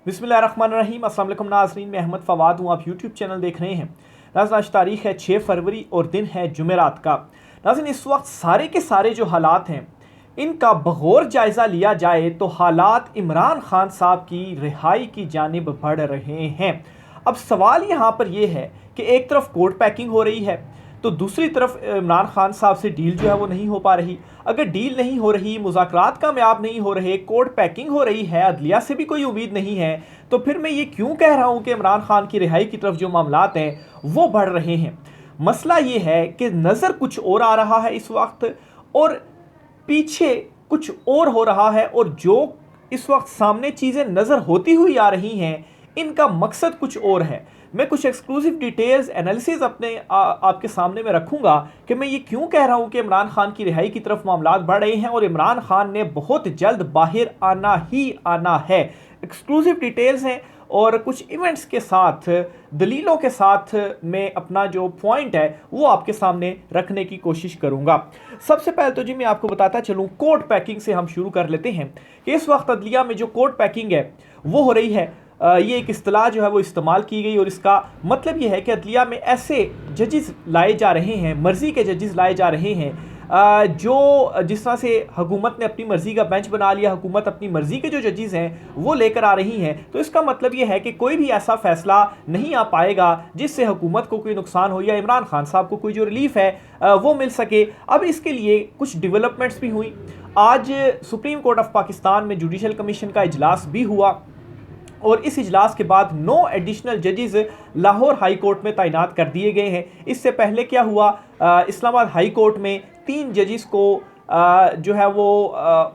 बिस्मिल्लाहिर्रहमानिर्रहीम। अस्सलाम वालेकुम नाज़रीन, मैं अहमद फ़वाद हूँ। आप यूट्यूब चैनल देख रहे हैं। नाज़रीन, आज तारीख़ है 6 फरवरी और दिन है जुमेरात का। नाज़रीन, इस वक्त सारे के सारे जो हालात हैं इनका बग़ौर जायज़ा लिया जाए तो हालात इमरान खान साहब की रिहाई की जानिब बढ़ रहे हैं। अब सवाल यहाँ पर यह है कि एक तरफ कोर्ट पैकिंग हो रही है तो दूसरी तरफ इमरान खान साहब से डील जो है वो नहीं हो पा रही। अगर डील नहीं हो रही, मुज़ाकरात कामयाब नहीं हो रहे, कोर्ट पैकिंग हो रही है, अदलिया से भी कोई उम्मीद नहीं है, तो फिर मैं ये क्यों कह रहा हूँ कि इमरान खान की रिहाई की तरफ जो मामलात हैं वो बढ़ रहे हैं। मसला ये है कि नज़र कुछ और आ रहा है इस वक्त और पीछे कुछ और हो रहा है, और जो इस वक्त सामने चीज़ें नज़र होती हुई आ रही हैं इनका मकसद कुछ और है। मैं कुछ एक्सक्लूसिव डिटेल्स एनालिसिस अपने आपके सामने में रखूंगा कि मैं ये क्यों कह रहा हूं कि इमरान खान की रिहाई की तरफ मामलात बढ़ रहे हैं और इमरान खान ने बहुत जल्द बाहर आना ही आना है। एक्सक्लूसिव डिटेल्स हैं और कुछ इवेंट्स के साथ, दलीलों के साथ मैं अपना जो पॉइंट है वो आपके सामने रखने की कोशिश करूंगा। सबसे पहले तो जी मैं आपको बताता चलूं, कोर्ट पैकिंग से हम शुरू कर लेते हैं कि इस वक्त अदलिया में जो कोर्ट पैकिंग है वो हो रही है। ये एक इस्तिलाह जो है वो इस्तेमाल की गई और इसका मतलब ये है कि अदलिया में ऐसे जजेस लाए जा रहे हैं, मर्ज़ी के जजेस लाए जा रहे हैं जो जिस तरह से हुकूमत ने अपनी मर्ज़ी का बेंच बना लिया, हुकूमत अपनी मर्ज़ी के जो जजेस हैं वो लेकर आ रही हैं, तो इसका मतलब ये है कि कोई भी ऐसा फ़ैसला नहीं आ पाएगा जिससे हुकूमत को कोई नुकसान हो या इमरान खान साहब को कोई जो रिलीफ है वो मिल सके। अब इसके लिए कुछ डेवलपमेंट्स भी हुई। आज सुप्रीम कोर्ट ऑफ पाकिस्तान में जुडिशल कमीशन का इजलास भी हुआ और इस इजलास के बाद 9 एडिशनल जजेस लाहौर हाई कोर्ट में तैनात कर दिए गए हैं। इससे पहले क्या हुआ, इस्लामाबाद हाई कोर्ट में 3 जजेस को जो है वो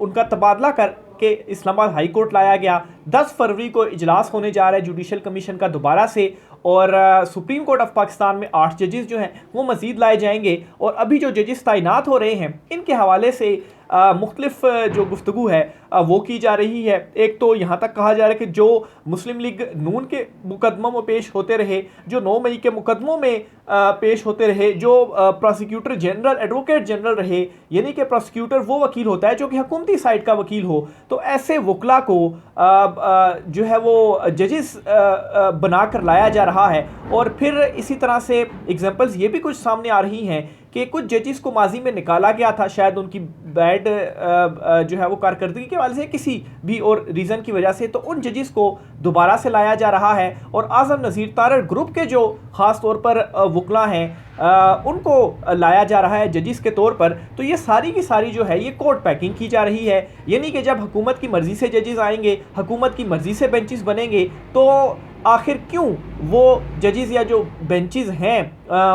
उनका तबादला करके इस्लामाबाद हाई कोर्ट लाया गया। 10 फरवरी को इजलास होने जा रहा है जुडिशल कमीशन का दोबारा से, और सुप्रीम कोर्ट ऑफ पाकिस्तान में 8 जजेस जो हैं वो मज़ीद लाए जाएंगे। और अभी जो जजेस तैनात हो रहे हैं इनके हवाले से मुख्तलिफ जो गुफ्तगू है वो की जा रही है। एक तो यहाँ तक कहा जा रहा है कि जो मुस्लिम लीग नून के मुकदमों में पेश होते रहे, जो 9 मई के मुकदमों में पेश होते रहे, जो प्रोसिक्यूटर जनरल एडवोकेट जनरल रहे, यानी कि प्रोसिक्यूटर वो वकील होता है जो कि हुकूमती साइड का वकील हो, तो ऐसे वकला को जो है वो जजेस बनाकर लाया जा रहा है। और फिर इसी तरह से एग्जांपल्स ये भी कुछ सामने आ रही हैं कि कुछ जजेस को माजी में निकाला गया था, शायद उनकी बैड जो है वो कारकर्दगी के वाले से, किसी भी और रीज़न की वजह से, तो उन जजेस को दोबारा से लाया जा रहा है। और आज़म नज़ीर तारड़ ग्रुप के जो ख़ास तौर पर वकला हैं उनको लाया जा रहा है जजेस के तौर पर। तो ये सारी की सारी जो है ये कोर्ट पैकिंग की जा रही है, यानी कि जब हुकूमत की मर्ज़ी से जजेस आएंगे, हुकूमत की मर्ज़ी से बेंचेस बनेंगे, तो आखिर क्यों वो जजेस या जो बेंचेस हैं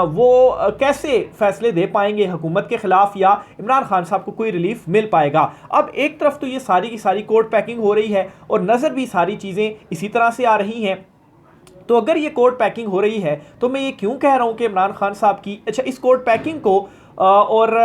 वो कैसे फैसले दे पाएंगे हुकूमत के ख़िलाफ़, या इमरान खान साहब को कोई रिलीफ मिल पाएगा। अब एक तरफ तो ये सारी की सारी कोर्ट पैकिंग हो रही है और नज़र भी सारी चीज़ें इसी तरह से आ रही हैं। तो अगर ये कोर्ट पैकिंग हो रही है तो मैं ये क्यों कह रहा हूँ कि इमरान खान साहब की इस कोर्ट पैकिंग को और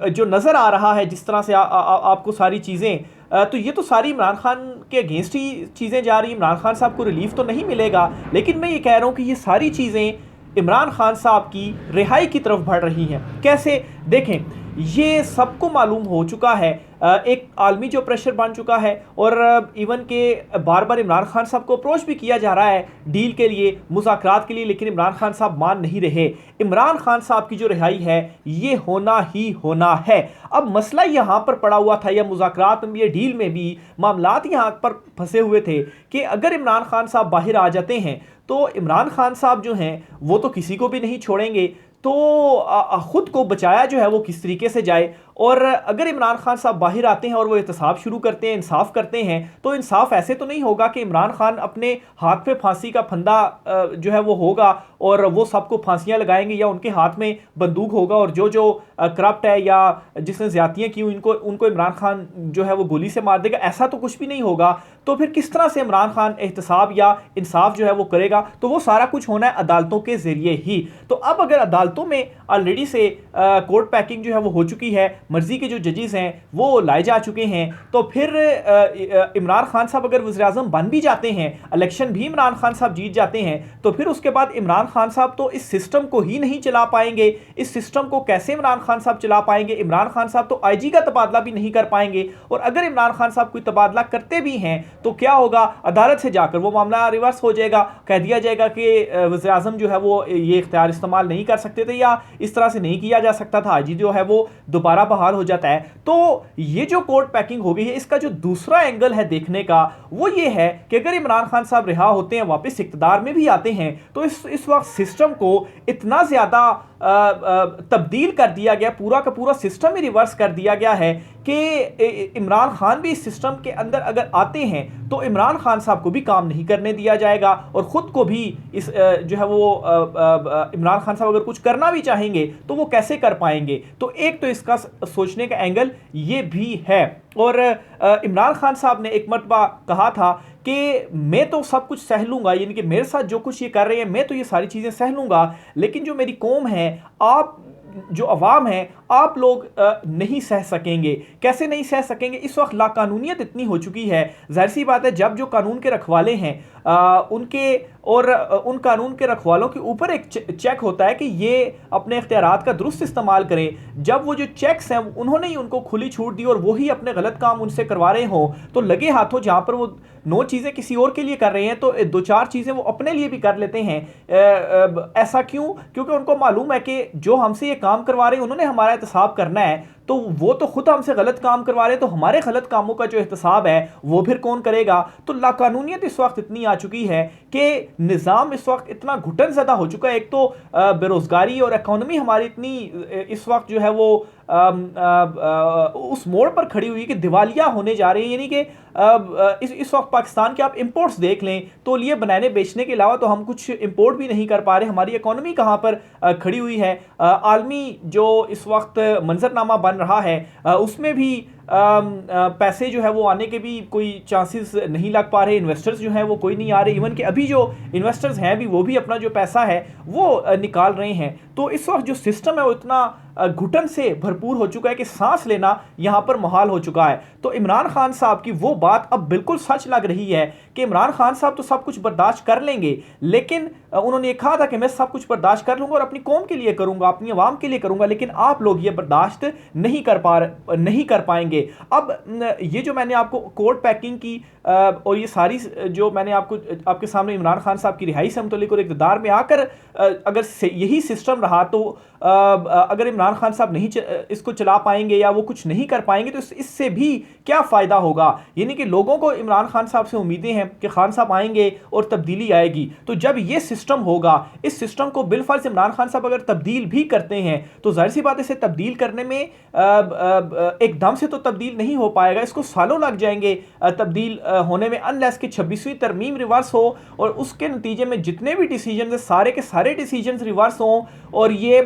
जो नज़र आ रहा है जिस तरह से आपको सारी चीज़ें, तो ये तो सारी इमरान खान के अगेंस्ट ही चीज़ें जा रही हैं। इमरान खान साहब को रिलीफ तो नहीं मिलेगा, लेकिन मैं ये कह रहा हूँ कि ये सारी चीज़ें इमरान खान साहब की रिहाई की तरफ बढ़ रही हैं। कैसे, देखें, ये सबको मालूम हो चुका है, एक आलमी जो प्रेशर बन चुका है, और इवन के बार बार इमरान खान साहब को अप्रोच भी किया जा रहा है डील के लिए, मुज़ाकरात के लिए, लेकिन इमरान खान साहब मान नहीं रहे। इमरान खान साहब की जो रिहाई है ये होना ही होना है। अब मसला यहाँ पर पड़ा हुआ था, या मुज़ाकरात में भी, या डील में भी मामलात यहाँ पर फंसे हुए थे कि अगर इमरान खान साहब बाहर आ जाते हैं तो इमरान खान साहब जो हैं वो तो किसी को भी नहीं छोड़ेंगे, तो ख़ुद को बचाया जो है वो किस तरीके से जाए। और अगर इमरान खान साहब बाहर आते हैं और वो एहतसाब शुरू करते हैं, इंसाफ करते हैं, तो इंसाफ ऐसे तो नहीं होगा कि इमरान खान अपने हाथ पे फांसी का फंदा जो है वो होगा और वो सबको फांसियां लगाएंगे, या उनके हाथ में बंदूक होगा और जो जो करप्ट है या जिसने ज़्यादतियाँ की उनको इमरान खान जो है वो गोली से मार देगा। ऐसा तो कुछ भी नहीं होगा। तो फिर किस तरह से इमरान खान एहतसाब या इंसाफ जो है वो करेगा? तो वो सारा कुछ होना है अदालतों के ज़रिए ही। तो अब अगर अदालतों में ऑलरेडी से कोर्ट पैकिंग जो है वो हो चुकी है, मर्जी के जो जजेस हैं वो लाए जा चुके हैं, तो फिर इमरान खान साहब अगर वज़ीर-ए-आज़म बन भी जाते हैं, इलेक्शन भी इमरान खान साहब जीत जाते हैं, तो फिर उसके बाद इमरान खान साहब तो इस सिस्टम को ही नहीं चला पाएंगे। इस सिस्टम को कैसे इमरान खान साहब चला पाएंगे? इमरान खान साहब तो आईजी का तबादला भी नहीं कर पाएंगे, और अगर इमरान खान साहब कोई तबादला करते भी हैं तो क्या होगा, अदालत से जाकर वो मामला रिवर्स हो जाएगा, कह दिया जाएगा कि वज़ीर-ए-आज़म जो है वो ये इख्तियार इस्तेमाल नहीं कर सकते थे या इस तरह से नहीं किया जा सकता था, आईजी जो है वो दोबारा बहाल हो जाता है। तो ये जो कोर्ट पैकिंग हो गई है, इसका जो दूसरा एंगल है देखने का वो ये है कि अगर इमरान खान साहब रिहा होते हैं, वापस इख्तियार में भी आते हैं, तो इस वक्त सिस्टम को इतना ज़्यादा तब्दील कर दिया गया, पूरा का पूरा सिस्टम ही रिवर्स कर दिया गया है कि इमरान खान भी इस सिस्टम के अंदर अगर आते हैं तो इमरान खान साहब को भी काम नहीं करने दिया जाएगा, और ख़ुद को भी इस जो है वो इमरान खान साहब अगर कुछ करना भी चाहेंगे तो वो कैसे कर पाएंगे। तो एक तो इसका सोचने का एंगल ये भी है। और इमरान खान साहब ने एक मरतबा कहा था कि मैं तो सब कुछ सह लूँगा, यानी कि मेरे साथ जो कुछ ये कर रहे हैं मैं तो ये सारी चीज़ें सह लूँगा, लेकिन जो मेरी कौम है, आप जो अवाम है, आप लोग नहीं सह सकेंगे। कैसे नहीं सह सकेंगे? इस वक्त लाकानूनियत इतनी हो चुकी है, जाहिर सी बात है जब जो कानून के रखवाले हैं उनके और उन कानून के रखवालों के ऊपर एक चेक होता है कि ये अपने इख्तियारात का दुरुस्त इस्तेमाल करें। जब वो जो चेक्स हैं उन्होंने ही उनको खुली छूट दी और वही अपने गलत काम उनसे करवा रहे हों, तो लगे हाथों जहाँ पर वो 9 चीज़ें किसी और के लिए कर रहे हैं तो 2-4 चीज़ें वो अपने लिए भी कर लेते हैं। ऐसा क्यों? क्योंकि उनको मालूम है कि जो हमसे ये काम करवा रहे हैं उन्होंने हमारा एहतसाब करना है, तो वो तो खुद हमसे गलत काम करवा रहे हैं, तो हमारे गलत कामों का जो एहतसाब है वो फिर कौन करेगा? तो लाकानूनियत इस वक्त इतनी आ चुकी है कि निज़ाम इस वक्त इतना घुटन ज़दा हो चुका है। एक तो बेरोज़गारी और इकॉनमी हमारी इतनी इस वक्त जो है वो उस मोड़ पर खड़ी हुई है कि दिवालिया होने जा रही है। यानी कि इस वक्त पाकिस्तान के आप इंपोर्ट्स देख लें तो लिए बनाने बेचने के अलावा तो हम कुछ इंपोर्ट भी नहीं कर पा रहे। हमारी इकॉनमी कहाँ पर खड़ी हुई है? आलमी जो इस वक्त मंजरनामा बन रहा है उसमें भी पैसे जो है वो आने के भी कोई चांसेस नहीं लग पा रहे। इन्वेस्टर्स जो हैं वो कोई नहीं आ रहे, इवन कि अभी जो इन्वेस्टर्स हैं भी वो भी अपना जो पैसा है वो निकाल रहे हैं। तो इस वक्त जो सिस्टम है वो इतना घुटन से भरपूर हो चुका है कि सांस लेना यहाँ पर मुहाल हो चुका है। तो इमरान खान साहब की वो बात अब बिल्कुल सच लग रही है कि इमरान खान साहब तो सब कुछ बर्दाश्त कर लेंगे, लेकिन उन्होंने ये कहा था कि मैं सब कुछ बर्दाश्त कर लूँगा और अपनी कौम के लिए करूँगा, अपनी आवाम के लिए करूँगा, लेकिन आप लोग ये बर्दाश्त नहीं कर पाएंगे। अब ये जो मैंने आपको कोर्ट पैकिंग की और ये सारी जो मैंने आपके सामने इमरान खान साहब की रिहाई से मुतल्लिक और इक़्तिदार में आकर अगर यही सिस्टम रहा तो अगर इमरान खान साहब नहीं इसको चला पाएंगे या वो कुछ नहीं कर पाएंगे तो इससे भी क्या फ़ायदा होगा? यानी कि लोगों को इमरान खान साहब से उम्मीदें हैं कि खान साहब आएंगे और तब्दीली आएगी। तो जब ये सिस्टम होगा, इस सिस्टम को बिलफर्ज इमरान खान साहब अगर तब्दील भी करते हैं तो जाहिर सी बात है इसे तब्दील करने में एकदम से तो तब्दील नहीं हो पाएगा, इसको सालों लग जाएंगे तब्दील होने में, अनलेस कि 26वीं तरमीम रिवर्स हो और उसके नतीजे में जितने भी डिसीजन है सारे के सारे डिसीजन रिवर्स हों और ये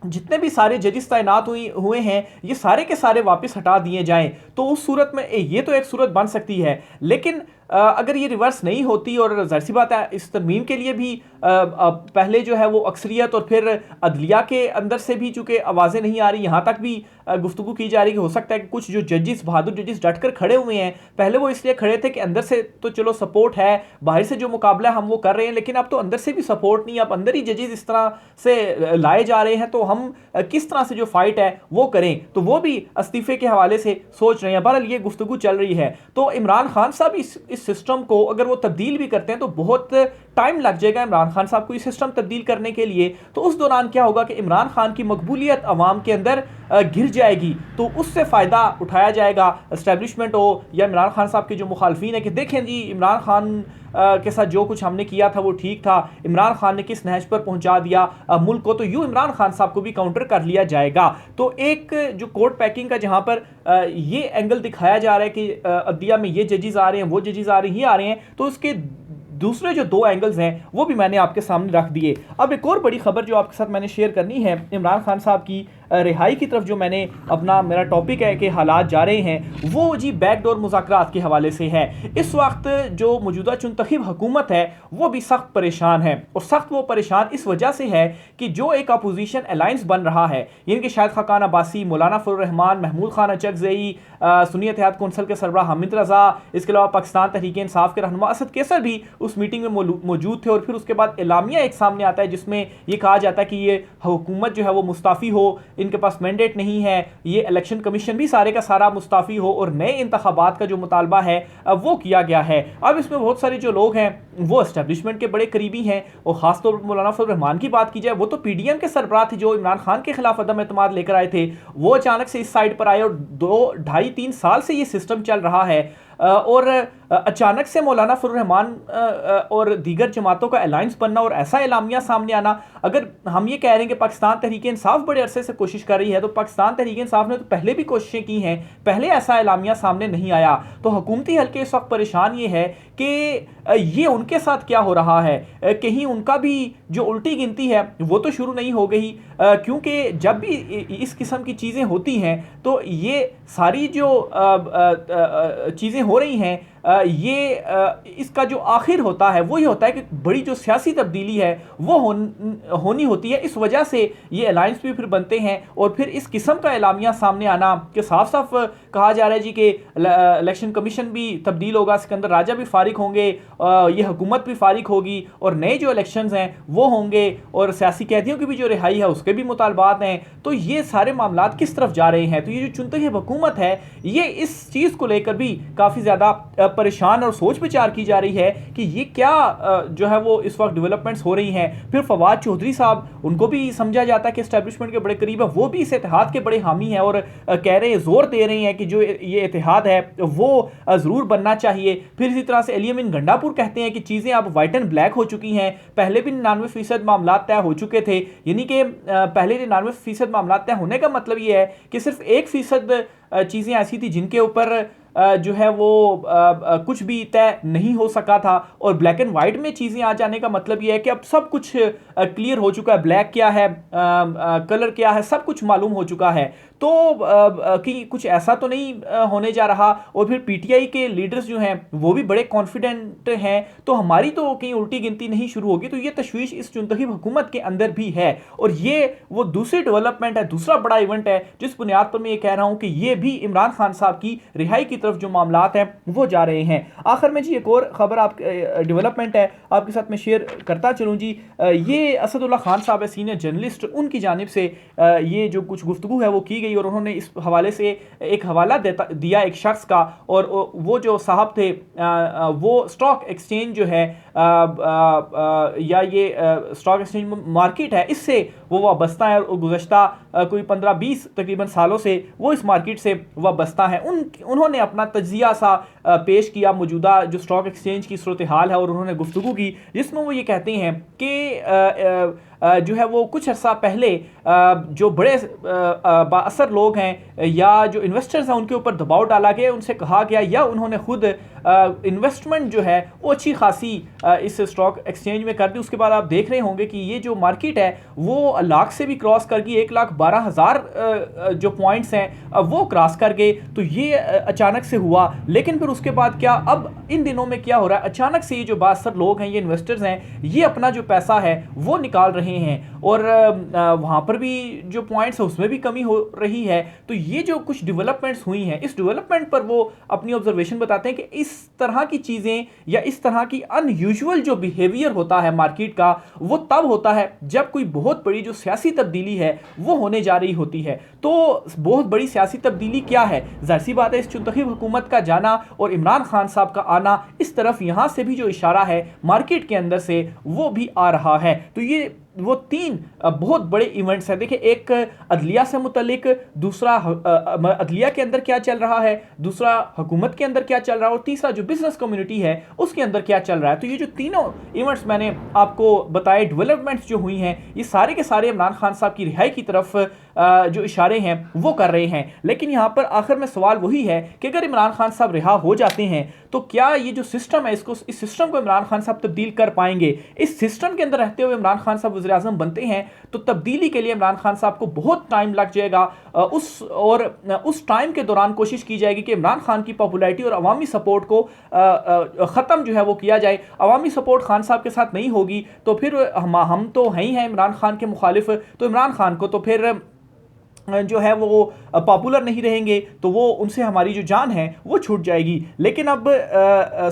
जितने भी सारे जजेस तैनात हुए हैं ये सारे के सारे वापस हटा दिए जाएं, तो उस सूरत में ये तो एक सूरत बन सकती है। लेकिन अगर ये रिवर्स नहीं होती और ज़ाहिर सी बात है इस तरमीम के लिए भी पहले जो है वो अक्सरियत और फिर अदलिया के अंदर से भी चूँकि आवाज़ें नहीं आ रही, यहाँ तक भी गुफ्तगू की जा रही कि हो सकता है कि कुछ जो जजेस बहादुर जजेस डट कर खड़े हुए हैं, पहले वो इसलिए खड़े थे कि अंदर से तो चलो सपोर्ट है, बाहर से जो मुकाबला हम वो कर रहे हैं, लेकिन अब तो अंदर से भी सपोर्ट नहीं, अब अंदर ही जजेस इस तरह से लाए जा रहे हैं, तो हम किस तरह से जो फाइट है वो करें, तो वो भी इस्तीफे के हवाले से सोच रहे हैं। बहरहाल ये गुफ्तगू चल रही है। तो इमरान खान साहब इस सिस्टम को अगर वो तब्दील भी करते हैं तो बहुत टाइम लग जाएगा इमरान खान साहब को ये सिस्टम तब्दील करने के लिए। तो उस दौरान क्या होगा कि इमरान खान की मकबूलियत अवाम के अंदर गिर जाएगी, तो उससे फ़ायदा उठाया जाएगा, इस्टेब्लिशमेंट हो या इमरान खान साहब के जो मुखालफीन है कि देखें जी इमरान खान के साथ जो कुछ हमने किया था वो ठीक था, इमरान खान ने किस नहज पर पहुंचा दिया मुल्क को, तो यूँ इमरान खान साहब को भी काउंटर कर लिया जाएगा। तो एक जो कोर्ट पैकिंग का जहाँ पर ये एंगल दिखाया जा रहा है कि अदलिया में ये जजेस आ रहे हैं, वो जजेस आ रहे हैं, ये आ रहे हैं, तो उसके दूसरे जो 2 एंगल्स हैं वो भी मैंने आपके सामने रख दिए। अब एक और बड़ी खबर जो आपके साथ मैंने शेयर करनी है इमरान खान साहब की रिहाई की तरफ जो मैंने अपना मेरा टॉपिक है कि हालात जा रहे हैं, वो जी बैकडोर मुज़ाकरात के हवाले से है। इस वक्त जो मौजूदा चुनतखब हुकूमत है वो भी सख्त परेशान है, और सख्त वो परेशान इस वजह से है कि जो एक अपोजिशन अलायंस बन रहा है, यानी कि शाहिद खाकान अब्बासी, मौलाना फजल रहमान, महमूद खान अचकज़ई, सुन्नी इत्तेहाद कौंसिल के सरबराह हामिद रज़ा, इसके अलावा पाकिस्तान तहरीक इंसाफ के रहनुमा असद कैसर भी उस मीटिंग में मौजूद थे। और फिर उसके बाद एलामिया एक सामने आता है जिसमें ये कहा जाता है कि ये हुकूमत जो है वो मुस्ताफ़ी हो, इनके पास मैंडेट नहीं है, ये इलेक्शन कमीशन भी सारे का सारा मुस्ताफ़ी हो, और नए इंतखाबात का जो मुतालबा है वो किया गया है। अब इसमें बहुत सारे जो लोग हैं वो एस्टेब्लिशमेंट के बड़े करीबी हैं, और ख़ासतौर पर मौलाना फजल रहमान की बात की जाए, वो तो PDM के सरबराह थे जो इमरान खान के खिलाफ अदम एतमाद लेकर आए थे। वो अचानक से इस साइड पर आए, और 2-2.5-3 साल से ये सिस्टम चल रहा है, और अचानक से मौलाना फजल रहमान और दीगर जमातों का अलायंस बनना और ऐसा एलामिया सामने आना। अगर हम ये कह रहे हैं कि पाकिस्तान तहरीक इंसाफ बड़े अरसे से कोशिश कर रही है, तो पाकिस्तान तहरीक इंसाफ ने तो पहले भी कोशिशें की हैं, पहले ऐसा एलामिया सामने नहीं आया। तो हुकूमती हल्के इस वक्त परेशान ये है कि ये उनके साथ क्या हो रहा है, कहीं उनका भी जो उल्टी गिनती है वो तो शुरू नहीं हो गई, क्योंकि जब भी इस किस्म की चीज़ें होती हैं तो ये सारी जो चीज़ें हो रही हैं, इसका जो आखिर होता है वो ये होता है कि बड़ी जो सियासी तब्दीली है वो होनी होती है। इस वजह से ये अलायंस भी फिर बनते हैं, और फिर इस किस्म का एलामिया सामने आना कि साफ साफ कहा जा रहा है जी कि इलेक्शन कमीशन भी तब्दील होगा, सिकंदर राजा भी फारिग होंगे, ये हुकूमत भी फारिग होगी, और नए जो इलेक्शंस हैं वो होंगे, और सियासी कैदियों की भी जो रिहाई है उसके भी मुतालबात हैं। तो ये सारे मामलात किस तरफ जा रहे हैं? तो ये जो चुनतखब हुकूमत है ये इस चीज़ को लेकर भी काफ़ी ज़्यादा परेशान और सोच विचार की जा रही है कि ये क्या जो है वो इस वक्त डेवलपमेंट्स हो रही हैं। फिर फवाद चौधरी साहब, उनको भी समझा जाता है कि एस्टेब्लिशमेंट के बड़े करीब है, वो भी इस इत्तेहाद के बड़े हामी हैं, और कह रहे हैं, जोर दे रहे हैं कि जो ये इत्तेहाद है वो ज़रूर बनना चाहिए। फिर इसी तरह से अली अमीन गंडापुर कहते हैं कि चीज़ें अब वाइट एंड ब्लैक हो चुकी हैं, पहले भी 99% मामला तय हो चुके थे, यानी कि पहले 99% मामला तय होने का मतलब ये है कि सिर्फ 1% चीज़ें ऐसी थी जिनके ऊपर जो है वो कुछ भी तय नहीं हो सका था, और ब्लैक एंड वाइट में चीज़ें आ जाने का मतलब ये है कि अब सब कुछ क्लियर हो चुका है, ब्लैक क्या है, कलर क्या है, सब कुछ मालूम हो चुका है। तो कि कुछ ऐसा तो नहीं होने जा रहा। और फिर PTI के लीडर्स जो हैं वो भी बड़े कॉन्फिडेंट हैं, तो हमारी तो कहीं उल्टी गिनती नहीं शुरू होगी। तो ये तशवीश इस चुनतखब हुकूमत के अंदर भी है, और ये वो दूसरी डेवलपमेंट है, दूसरा बड़ा इवेंट है जिस बुनियाद पर मैं ये कह रहा हूँ कि ये भी इमरान खान साहब की रिहाई की तरफ जो मामलात हैं वो जा रहे हैं। आखिर में जी एक और ख़बर आप डेवलपमेंट है आपके साथ मैं शेयर करता चलूँ जी। ये असदुल्ला खान साहब है, सीनियर जर्नलिस्ट, उनकी जानिब से ये जो कुछ गुफ्तगू है वो की गई, और उन्होंने इस हवाले से एक हवाला दिया एक शख्स का, और वो जो साहब थे वो स्टॉक एक्सचेंज जो है या ये स्टॉक एक्सचेंज मार्केट है इससे वो वाबस्ता है, और गुज़श्ता कोई 15-20 तकरीबन सालों से वो इस मार्केट से वाबस्ता है। उन्होंने अपना तज्जिया सा पेश किया मौजूदा जो स्टॉक एक्सचेंज की सूरत हाल है, और उन्होंने गुफ्तगू की जिसमें वो ये कहते हैं कि जो है वो कुछ अर्सा पहले जो बड़े बाअसर लोग हैं या जो इन्वेस्टर्स हैं उनके ऊपर दबाव डाला गया, उनसे कहा गया, या उन्होंने खुद इन्वेस्टमेंट जो है वो अच्छी खासी इस स्टॉक एक्सचेंज में कर दी। उसके बाद आप देख रहे होंगे कि ये जो मार्केट है वो लाख से भी क्रॉस कर गई, 1,12,000 जो पॉइंट्स हैं वो क्रॉस कर गए। तो ये अचानक से हुआ, लेकिन फिर उसके बाद क्या, अब इन दिनों में क्या हो रहा है, अचानक से ये जो बाअसर लोग हैं, ये इन्वेस्टर्स हैं, ये अपना जो पैसा है वो निकाल रहे हैं, और वहाँ पर भी जो पॉइंट्स है उसमें भी कमी हो रही है। तो ये जो कुछ डेवलपमेंट्स हुई हैं, इस डेवलपमेंट पर वो अपनी ऑब्जर्वेशन बताते हैं कि इस तरह की चीज़ें या इस तरह की अनयूजुअल जो बिहेवियर होता है मार्केट का, वो तब होता है जब कोई बहुत बड़ी जो सियासी तब्दीली है वो होने जा रही होती है। तो बहुत बड़ी सियासी तब्दीली क्या है, जाहिर सी बात है इस चुनतखब हुकूमत का जाना और इमरान खान साहब का आना, इस तरफ यहाँ से भी जो इशारा है मार्केट के अंदर से वो भी आ रहा है। तो ये वो 3 बहुत बड़े इवेंट्स हैं। देखिए, एक अदलिया से मुतल्लिक, दूसरा अदलिया के अंदर क्या चल रहा है, दूसरा हुकूमत के अंदर क्या चल रहा है, और तीसरा जो बिजनेस कम्युनिटी है उसके अंदर क्या चल रहा है। तो ये जो तीनों इवेंट्स मैंने आपको बताए, डेवलपमेंट्स जो हुई हैं, ये सारे के सारे इमरान खान साहब की रिहाई की तरफ जो इशारे हैं वो कर रहे हैं। लेकिन यहाँ पर आखिर में सवाल वही है कि अगर इमरान खान साहब रिहा हो जाते हैं तो क्या ये जो सिस्टम है इस सिस्टम को इमरान खान साहब तब्दील कर पाएंगे? इस सिस्टम के अंदर रहते हुए इमरान खान साहब वज़ीर आज़म बनते हैं तो तब्दीली के लिए इमरान खान साहब को बहुत टाइम लग जाएगा। उस टाइम के दौरान कोशिश की जाएगी कि इमरान खान की पॉपुलैरिटी और अवामी सपोर्ट को ख़त्म जो है वो किया जाए। अवामी सपोर्ट खान साहब के साथ नहीं होगी तो फिर हम तो हैं ही हैं इमरान खान के मुखालिफ, तो इमरान खान को तो फिर जो है वो पॉपुलर नहीं रहेंगे तो वो उनसे हमारी जो जान है वो छूट जाएगी। लेकिन अब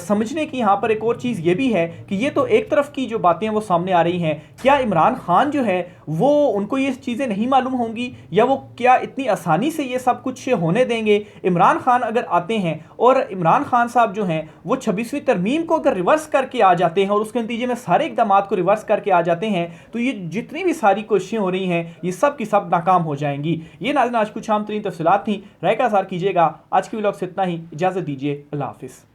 समझने की यहाँ पर एक और चीज़ ये भी है कि ये तो एक तरफ की जो बातें हैं वो सामने आ रही हैं, क्या इमरान खान जो है वो उनको ये चीज़ें नहीं मालूम होंगी या वो क्या इतनी आसानी से ये सब कुछ होने देंगे? इमरान खान अगर आते हैं और इमरान खान साहब जो हैं वो 26वीं तरमीम को अगर रिवर्स करके आ जाते हैं और उसके नतीजे में सारे इक़दाम को रिवर्स करके आ जाते हैं तो ये जितनी भी सारी कोशिशें हो रही हैं ये सब की सब नाकाम हो जाएंगी। ये नाज़रीन आज कुछ आम तरीन तफसीलात थी, राय का इज़हार कीजिएगा। आज की व्लॉग से इतना ही, इजाज़त दीजिए, अल्लाह हाफ़िज़।